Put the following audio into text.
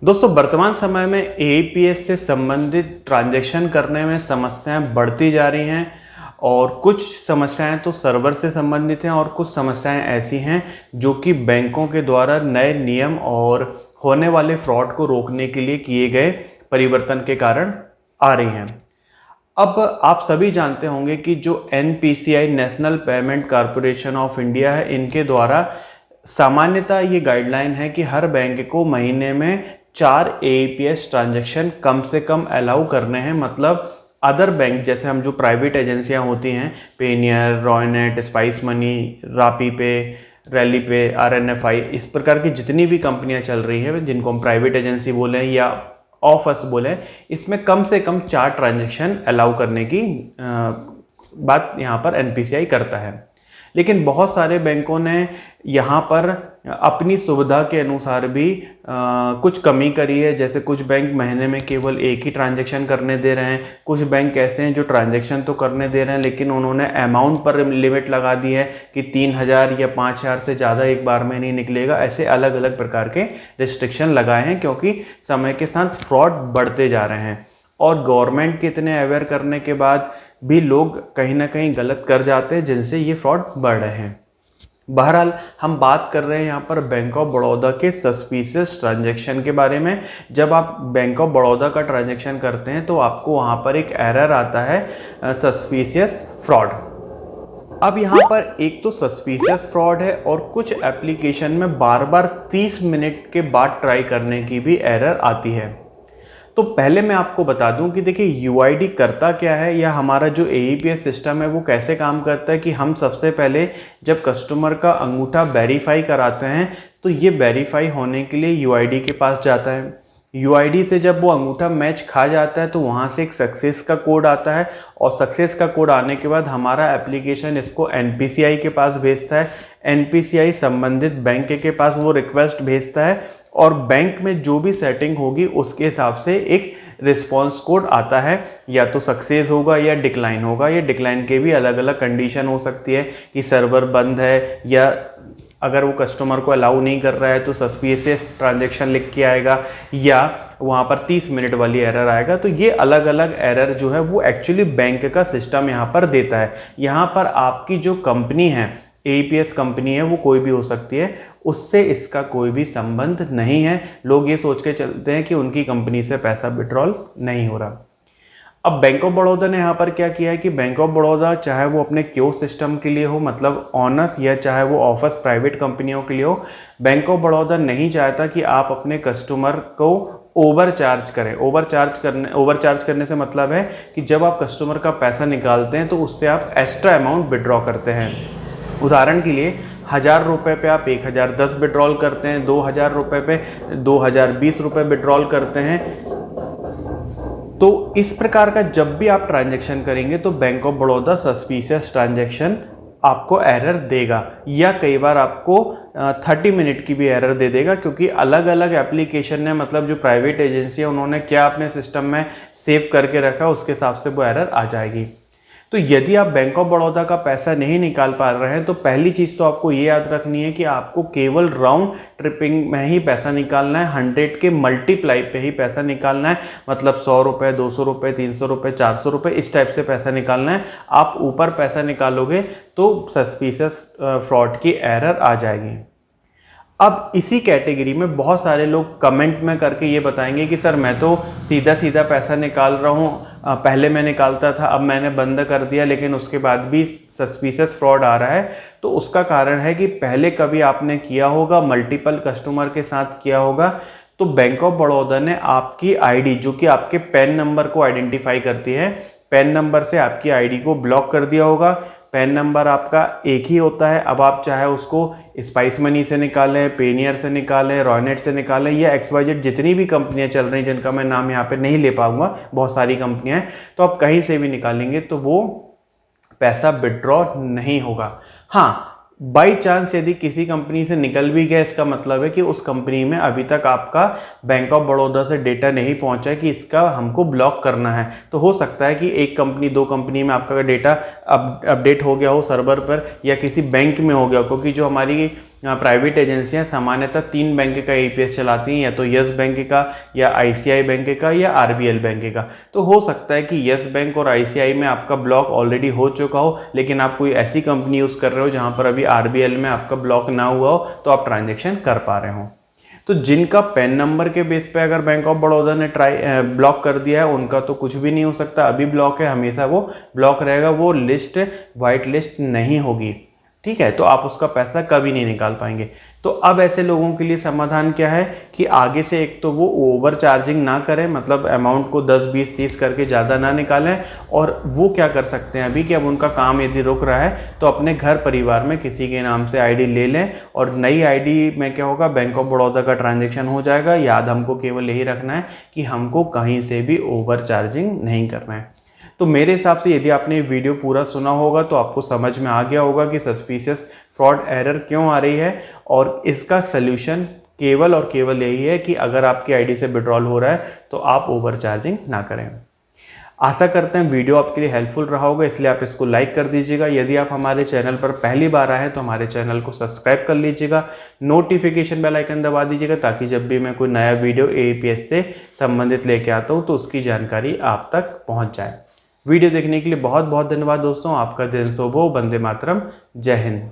दोस्तों वर्तमान समय में एईपीएस से संबंधित ट्रांजैक्शन करने में समस्याएं बढ़ती जा रही हैं और कुछ समस्याएं तो सर्वर से संबंधित हैं और कुछ समस्याएं ऐसी हैं जो कि बैंकों के द्वारा नए नियम और होने वाले फ्रॉड को रोकने के लिए किए गए परिवर्तन के कारण आ रही हैं। अब आप सभी जानते होंगे कि जो NPCI national payment corporation of India है, इनके द्वारा सामान्यतः ये गाइडलाइन है कि हर बैंक को महीने में 4 एईपीएस ट्रांजैक्शन कम से कम अलाउ करने हैं। मतलब अदर बैंक जैसे हम जो प्राइवेट एजेंसियां होती हैं, पेनियर, रॉयनेट, स्पाइस मनी, रापी पे, रैली पे, आरएनएफआई, इस प्रकार की जितनी भी कंपनियां चल रही हैं जिनको हम प्राइवेट एजेंसी बोलें या ऑफ अस बोलें, इसमें कम से कम 4 ट्रांजैक्शन अलाउ करने की बात यहाँ पर एनपीसीआई करता है। लेकिन बहुत सारे बैंकों ने यहाँ पर अपनी सुविधा के अनुसार भी कुछ कमी करी है। जैसे कुछ बैंक महीने में केवल एक ही ट्रांजैक्शन करने दे रहे हैं, कुछ बैंक ऐसे हैं जो ट्रांजैक्शन तो करने दे रहे हैं लेकिन उन्होंने अमाउंट पर लिमिट लगा दी है कि 3000 या 5000 से ज़्यादा एक बार में नहीं निकलेगा। ऐसे अलग अलग प्रकार के रिस्ट्रिक्शन लगाए हैं क्योंकि समय के साथ फ्रॉड बढ़ते जा रहे हैं और गवर्नमेंट के इतने अवेयर करने के बाद भी लोग कहीं ना कहीं गलत कर जाते हैं जिनसे ये फ्रॉड बढ़ रहे हैं। बहरहाल हम बात कर रहे हैं यहाँ पर बैंक ऑफ बड़ौदा के सस्पिशियस ट्रांजैक्शन के बारे में। जब आप बैंक ऑफ बड़ौदा का ट्रांजैक्शन करते हैं तो आपको वहाँ पर एक एरर आता है सस्पिशियस फ्रॉड। अब यहाँ पर एक तो सस्पिशियस फ्रॉड है और कुछ एप्लीकेशन में बार बार 30 मिनट के बाद ट्राई करने की भी एरर आती है। तो पहले मैं आपको बता दूं कि देखिए यूआईडी करता क्या है या हमारा जो एईपीएस सिस्टम है वो कैसे काम करता है कि हम सबसे पहले जब कस्टमर का अंगूठा वेरीफाई कराते हैं तो ये वेरीफाई होने के लिए यूआईडी के पास जाता है। यूआईडी से जब वो अंगूठा मैच खा जाता है तो वहाँ से एक सक्सेस का कोड आता है और सक्सेस का कोड आने के बाद हमारा एप्लीकेशन इसको एनपीसीआई के पास भेजता है। एनपीसीआई संबंधित बैंक के पास वो रिक्वेस्ट भेजता है और बैंक में जो भी सेटिंग होगी उसके हिसाब से एक रिस्पॉन्स कोड आता है, या तो सक्सेस होगा या डिक्लाइन होगा। ये डिक्लाइन के भी अलग अलग कंडीशन हो सकती है कि सर्वर बंद है या अगर वो कस्टमर को अलाउ नहीं कर रहा है तो सस्पिशियस ट्रांजैक्शन लिख के आएगा या वहाँ पर 30 मिनट वाली एरर आएगा। तो ये अलग अलग एरर जो है वो एक्चुअली बैंक का सिस्टम यहाँ पर देता है। यहाँ पर आपकी जो कंपनी है, एईपीएस कंपनी है, वो कोई भी हो सकती है, उससे इसका कोई भी संबंध नहीं है। लोग ये सोच के चलते हैं कि उनकी कंपनी से पैसा विड्रॉल नहीं हो रहा। अब बैंक ऑफ बड़ौदा ने यहाँ पर क्या किया है कि बैंक ऑफ बड़ौदा चाहे वो अपने क्यू सिस्टम के लिए हो, मतलब ऑनर्स, या चाहे वो ऑफिस प्राइवेट कंपनियों के लिए हो, बैंक ऑफ बड़ौदा नहीं चाहता कि आप अपने कस्टमर को ओवरचार्ज करें। ओवरचार्ज करने से मतलब है कि जब आप कस्टमर का पैसा निकालते हैं तो उससे आप एक्स्ट्रा अमाउंट विड्रॉ करते हैं। उदाहरण के लिए 1000 रुपये पे आप 1010 विड्रॉल करते हैं, 2000 रुपये पे 2020 रुपये विड्रॉल करते हैं। तो इस प्रकार का जब भी आप ट्रांजैक्शन करेंगे तो bank of Baroda suspicious transaction आपको एरर देगा या कई बार आपको 30 मिनट की भी एरर दे देगा, क्योंकि अलग अलग एप्लीकेशन ने, मतलब जो प्राइवेट एजेंसी है, उन्होंने क्या अपने सिस्टम में सेव करके रखा उसके हिसाब से वो एरर आ जाएगी। तो यदि आप बैंक ऑफ बड़ौदा का पैसा नहीं निकाल पा रहे हैं तो पहली चीज़ तो आपको ये याद रखनी है कि आपको केवल राउंड ट्रिपिंग में ही पैसा निकालना है, 100 के मल्टीप्लाई पे ही पैसा निकालना है। मतलब 100 रुपये, 200 रुपये, 300 रुपये, 400 रुपये, इस टाइप से पैसा निकालना है। आप ऊपर पैसा निकालोगे तो सस्पिशियस फ्रॉड की एरर आ जाएगी। अब इसी कैटेगरी में बहुत सारे लोग कमेंट में करके ये बताएंगे कि सर मैं तो सीधा सीधा पैसा निकाल रहा हूँ, पहले मैं निकालता था, अब मैंने बंद कर दिया, लेकिन उसके बाद भी सस्पिशियस फ्रॉड आ रहा है। तो उसका कारण है कि पहले कभी आपने किया होगा, मल्टीपल कस्टमर के साथ किया होगा, तो बैंक ऑफ बड़ौदा ने आपकी आईडी, जो कि आपके पैन नंबर को आइडेंटिफाई करती है, पैन नंबर से आपकी आईडी को ब्लॉक कर दिया होगा। पैन नंबर आपका एक ही होता है। अब आप चाहे उसको स्पाइस मनी से निकालें, पेनियर से निकालें, रॉयनेट से निकालें या XYZ जितनी भी कंपनियां चल रही हैं जिनका मैं नाम यहाँ पे नहीं ले पाऊंगा, बहुत सारी कंपनियां हैं, तो आप कहीं से भी निकालेंगे तो वो पैसा विड्रॉ नहीं होगा। हाँ, बाई चांस यदि किसी कंपनी से निकल भी गया, इसका मतलब है कि उस कंपनी में अभी तक आपका बैंक ऑफ बड़ौदा से डेटा नहीं पहुंचा है कि इसका हमको ब्लॉक करना है। तो हो सकता है कि एक कंपनी, 2 कंपनी में आपका डेटा अपडेट हो गया हो सर्वर पर, या किसी बैंक में हो गया हो, क्योंकि जो हमारी प्राइवेट एजेंसियां सामान्यतः 3 बैंक का APS चलाती हैं, या तो यस बैंक का, या ICICI बैंक का, या RBL बैंक का। तो हो सकता है कि यस बैंक और ICICI में आपका ब्लॉक ऑलरेडी हो चुका हो, लेकिन आप कोई ऐसी कंपनी यूज़ कर रहे हो जहां पर अभी RBL में आपका ब्लॉक ना हुआ हो, तो आप ट्रांजेक्शन कर पा रहे हो। तो जिनका पैन नंबर के बेस पे अगर बैंक ऑफ बड़ौदा ने ब्लॉक कर दिया है, उनका तो कुछ भी नहीं हो सकता। अभी ब्लॉक है, हमेशा वो ब्लॉक रहेगा, वो लिस्ट वाइट लिस्ट नहीं होगी, ठीक है। तो आप उसका पैसा कभी नहीं निकाल पाएंगे। तो अब ऐसे लोगों के लिए समाधान क्या है कि आगे से एक तो वो ओवर चार्जिंग ना करें, मतलब अमाउंट को 10, 20, 30 करके ज़्यादा ना निकालें। और वो क्या कर सकते हैं अभी कि अब उनका काम यदि रुक रहा है तो अपने घर परिवार में किसी के नाम से ID ले लें, और नई ID में क्या होगा, बैंक ऑफ बड़ौदा का ट्रांजेक्शन हो जाएगा। याद हमको केवल यही रखना है कि हमको कहीं से भी ओवर चार्जिंग नहीं करना है। तो मेरे हिसाब से यदि आपने वीडियो पूरा सुना होगा तो आपको समझ में आ गया होगा कि सस्पिशियस फ्रॉड एरर क्यों आ रही है, और इसका सल्यूशन केवल और केवल यही है कि अगर आपकी ID से विड्रॉल हो रहा है तो आप ओवर चार्जिंग ना करें। आशा करते हैं वीडियो आपके लिए हेल्पफुल रहा होगा, इसलिए आप इसको लाइक कर दीजिएगा। यदि आप हमारे चैनल पर पहली बार आए हैं तो हमारे चैनल को सब्सक्राइब कर लीजिएगा, नोटिफिकेशन बेल आइकन दबा दीजिएगा, ताकि जब भी मैं कोई नया वीडियो APS से संबंधित लेके आता हूँ तो उसकी जानकारी आप तक पहुँच जाए। वीडियो देखने के लिए बहुत बहुत धन्यवाद दोस्तों। आपका दिन शुभ हो। वंदे मातरम। जय हिंद।